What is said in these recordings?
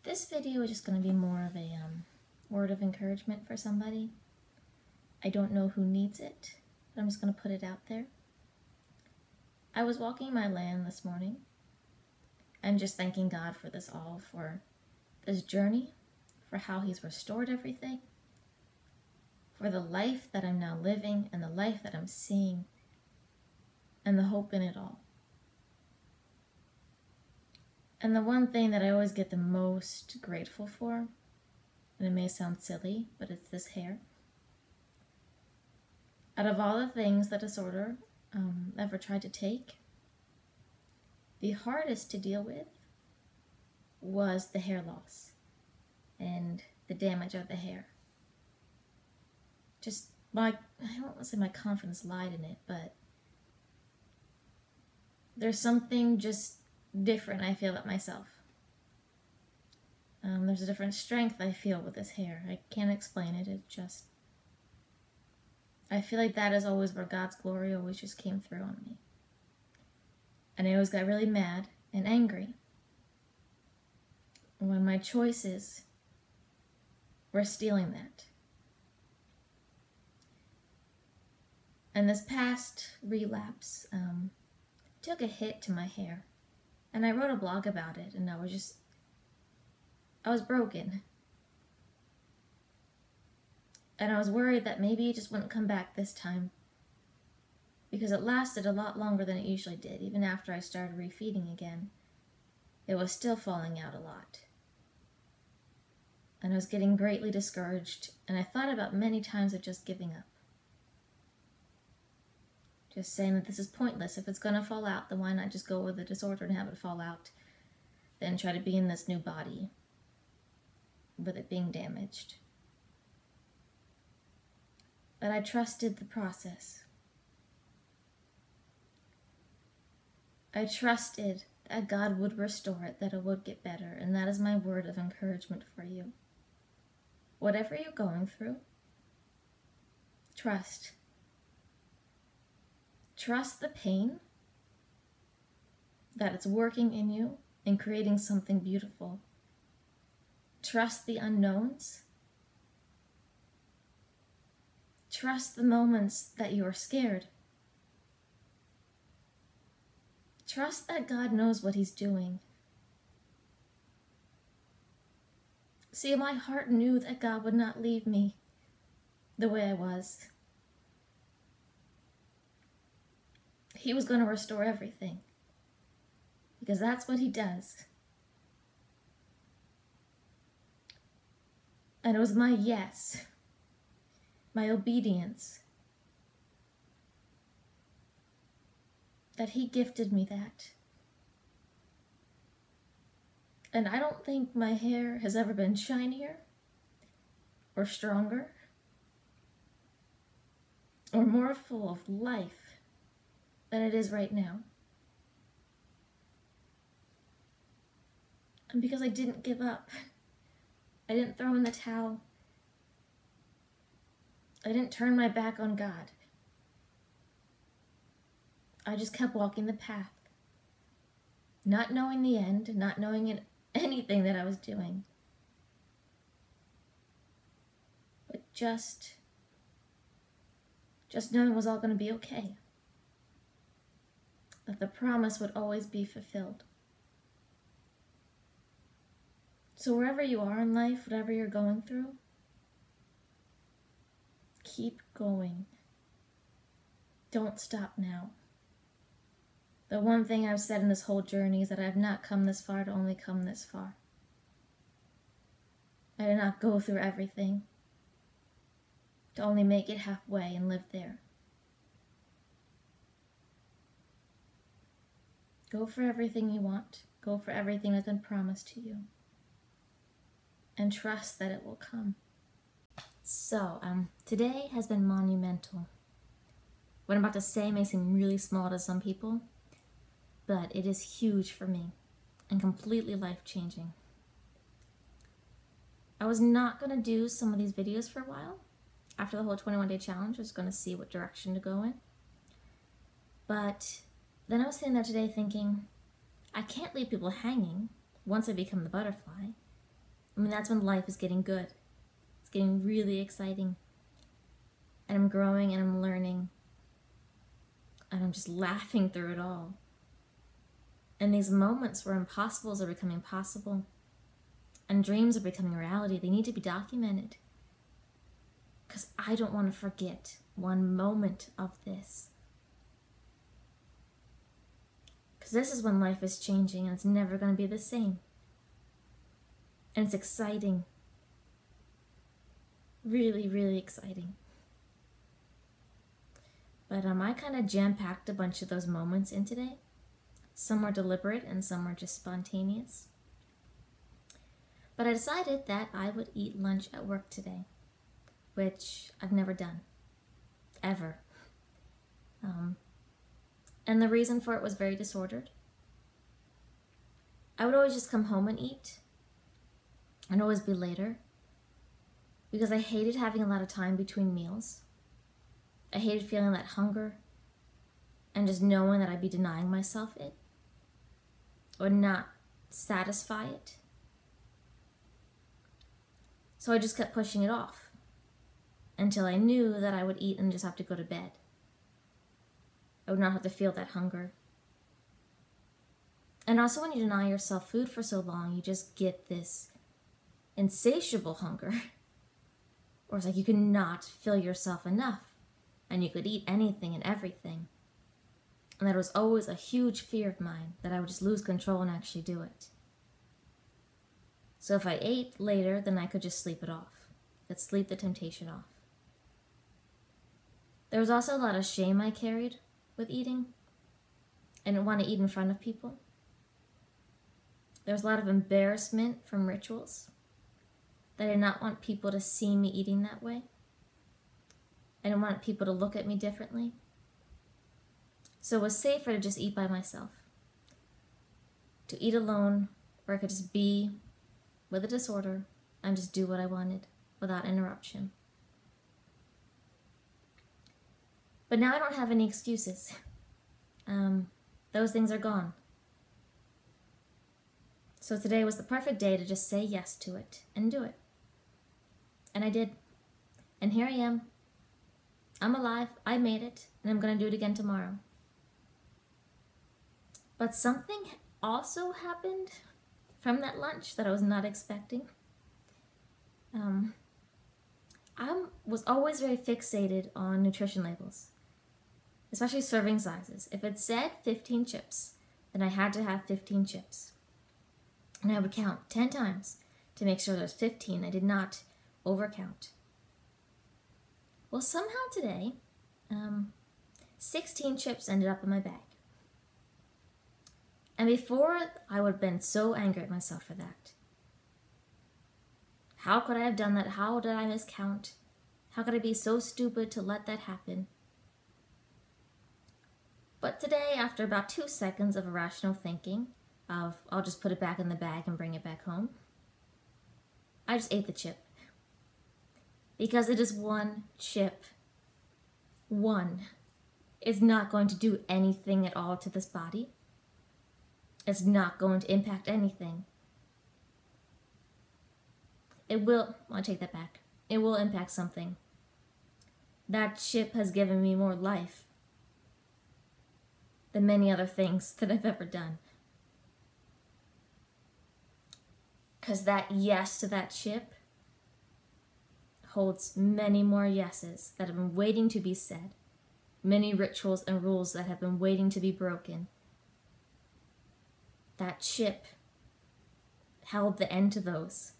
This video is just going to be more of a word of encouragement for somebody. I don't know who needs it, but I'm just going to put it out there. I was walking my land this morning and just thanking God for this all, for this journey, for how He's restored everything, for the life that I'm now living and the life that I'm seeing, and the hope in it all. And the one thing that I always get the most grateful for, and it may sound silly, but it's this hair. Out of all the things that disorder ever tried to take, the hardest to deal with was the hair loss and the damage of the hair. Just I don't want to say my confidence lied in it, but there's something just different I feel about myself. There's a different strength I feel with this hair. I can't explain it. I feel like that is always where God's glory always just came through on me. And I always got really mad and angry when my choices were stealing that. And this past relapse took a hit to my hair. And I wrote a blog about it, and I was broken. And I was worried that maybe it just wouldn't come back this time, because it lasted a lot longer than it usually did. Even after I started refeeding again, it was still falling out a lot. And I was getting greatly discouraged, and I thought about many times of just giving up. Just saying that this is pointless. If it's going to fall out, then why not just go with the disorder and have it fall out, then try to be in this new body with it being damaged. But I trusted the process. I trusted that God would restore it, that it would get better, and that is my word of encouragement for you. Whatever you're going through, trust. Trust the pain, that it's working in you and creating something beautiful. Trust the unknowns. Trust the moments that you are scared. Trust that God knows what He's doing. See, my heart knew that God would not leave me the way I was. He was going to restore everything, because that's what He does. And it was my yes, my obedience, that He gifted me that. And I don't think my hair has ever been shinier or stronger or more full of life than it is right now. And because I didn't give up, I didn't throw in the towel, I didn't turn my back on God. I just kept walking the path, not knowing the end, not knowing anything that I was doing, but just knowing it was all going to be okay, that the promise would always be fulfilled. So wherever you are in life, whatever you're going through, keep going. Don't stop now. The one thing I've said in this whole journey is that I have not come this far to only come this far. I did not go through everything to only make it halfway and live there. Go for everything you want. Go for everything that's been promised to you. And trust that it will come. So, today has been monumental. What I'm about to say may seem really small to some people, but it is huge for me and completely life-changing. I was not going to do some of these videos for a while. After the whole 21-day challenge, I was going to see what direction to go in. But then I was sitting there today thinking, I can't leave people hanging once I become the butterfly. I mean, that's when life is getting good. It's getting really exciting. And I'm growing and I'm learning. And I'm just laughing through it all. And these moments where impossibles are becoming possible and dreams are becoming reality, they need to be documented. Because I don't want to forget one moment of this. Because this is when life is changing and it's never going to be the same. And it's exciting. Really, really exciting. But I kind of jam-packed a bunch of those moments in today. Some were deliberate and some were just spontaneous. But I decided that I would eat lunch at work today, which I've never done, ever. And the reason for it was very disordered. I would always just come home and eat, and always be later, because I hated having a lot of time between meals. I hated feeling that hunger, and just knowing that I'd be denying myself it, or not satisfy it. So I just kept pushing it off, until I knew that I would eat and just have to go to bed. I would not have to feel that hunger. And also when you deny yourself food for so long, you just get this insatiable hunger. Or it's like you cannot fill yourself enough, and you could eat anything and everything. And that was always a huge fear of mine, that I would just lose control and actually do it. So if I ate later, then I could just sleep it off. I could sleep the temptation off. There was also a lot of shame I carried with eating. I didn't want to eat in front of people. There was a lot of embarrassment from rituals. I did not want people to see me eating that way. I didn't want people to look at me differently. So it was safer to just eat by myself. To eat alone, where I could just be with a disorder and just do what I wanted without interruption. But now I don't have any excuses. Those things are gone. So today was the perfect day to just say yes to it and do it. And I did. And here I am. I'm alive. I made it. And I'm going to do it again tomorrow. But something also happened from that lunch that I was not expecting. I was always very fixated on nutrition labels, especially serving sizes. If it said 15 chips, then I had to have 15 chips. And I would count 10 times to make sure there's 15. I did not overcount. Well, somehow today, 16 chips ended up in my bag. And before, I would have been so angry at myself for that. How could I have done that? How did I miscount? How could I be so stupid to let that happen? But today, after about 2 seconds of irrational thinking, of I'll just put it back in the bag and bring it back home, I just ate the chip. Because it is one chip. One. It's not going to do anything at all to this body. It's not going to impact anything. It will, I take that back. It will impact something. That chip has given me more life than many other things that I've ever done. Because that yes to that chip holds many more yeses that have been waiting to be said. Many rituals and rules that have been waiting to be broken. That chip held the end to those.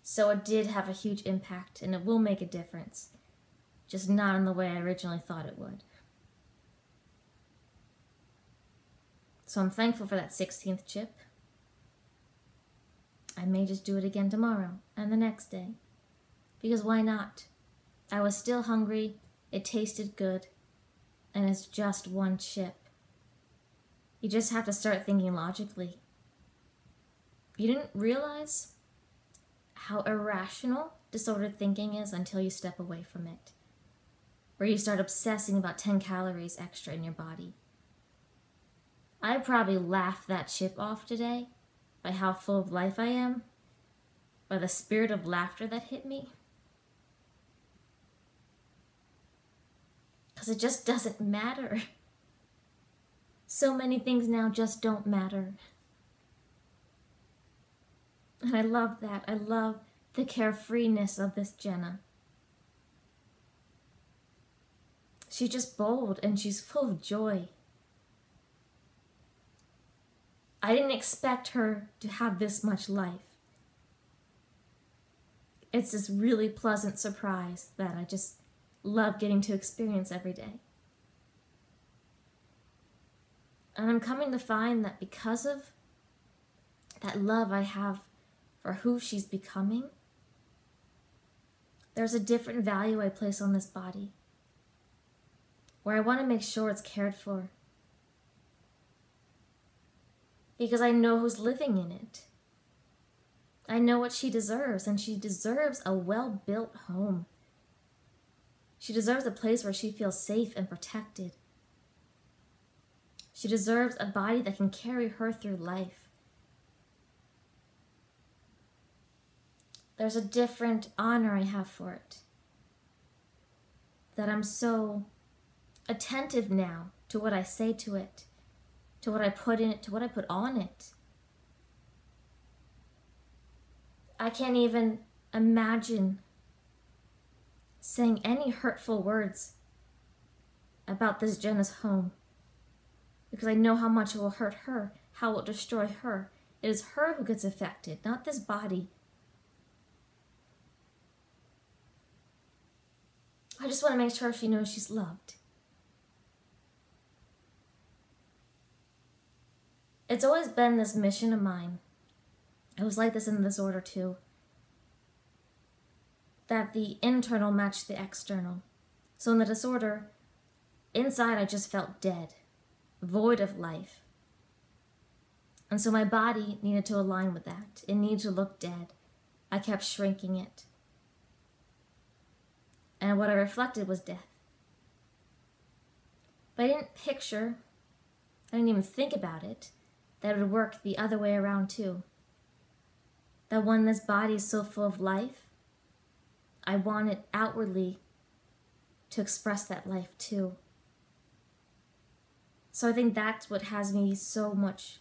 So it did have a huge impact, and it will make a difference. Just not in the way I originally thought it would. So I'm thankful for that 16th chip. I may just do it again tomorrow and the next day. Because why not? I was still hungry, it tasted good, and it's just one chip. You just have to start thinking logically. You didn't realize how irrational disordered thinking is until you step away from it. Where you start obsessing about 10 calories extra in your body. I probably laughed that chip off today by how full of life I am, by the spirit of laughter that hit me. Because it just doesn't matter. So many things now just don't matter. And I love that. I love the carefreeness of this Jenna. She's just bold and she's full of joy. I didn't expect her to have this much life. It's this really pleasant surprise that I just love getting to experience every day. And I'm coming to find that because of that love I have for who she's becoming, there's a different value I place on this body, where I want to make sure it's cared for. Because I know who's living in it. I know what she deserves, and she deserves a well-built home. She deserves a place where she feels safe and protected. She deserves a body that can carry her through life. There's a different honor I have for it. That I'm so attentive now to what I say to it, to what I put in it, to what I put on it. I can't even imagine saying any hurtful words about this Jenna's home, because I know how much it will hurt her, how it will destroy her. It is her who gets affected, not this body. I just want to make sure she knows she's loved. It's always been this mission of mine. It was like this in this order too. That the internal matched the external. So in the disorder, inside I just felt dead, void of life. And so my body needed to align with that. It needed to look dead. I kept shrinking it. And what I reflected was death. But I didn't picture, I didn't even think about it, that it would work the other way around too. That when this body is so full of life, I want it outwardly to express that life too. So I think that's what has me so much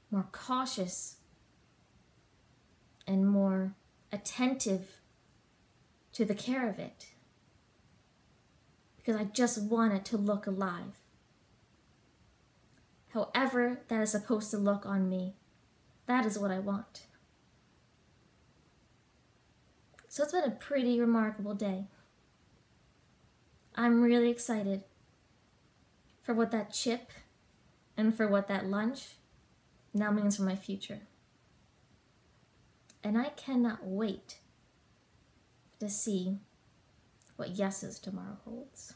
more cautious and more attentive to the care of it. Because I just want it to look alive. However that is supposed to look on me, that is what I want. So it's been a pretty remarkable day. I'm really excited for what that chip and for what that lunch now means for my future. And I cannot wait to see what yeses tomorrow holds.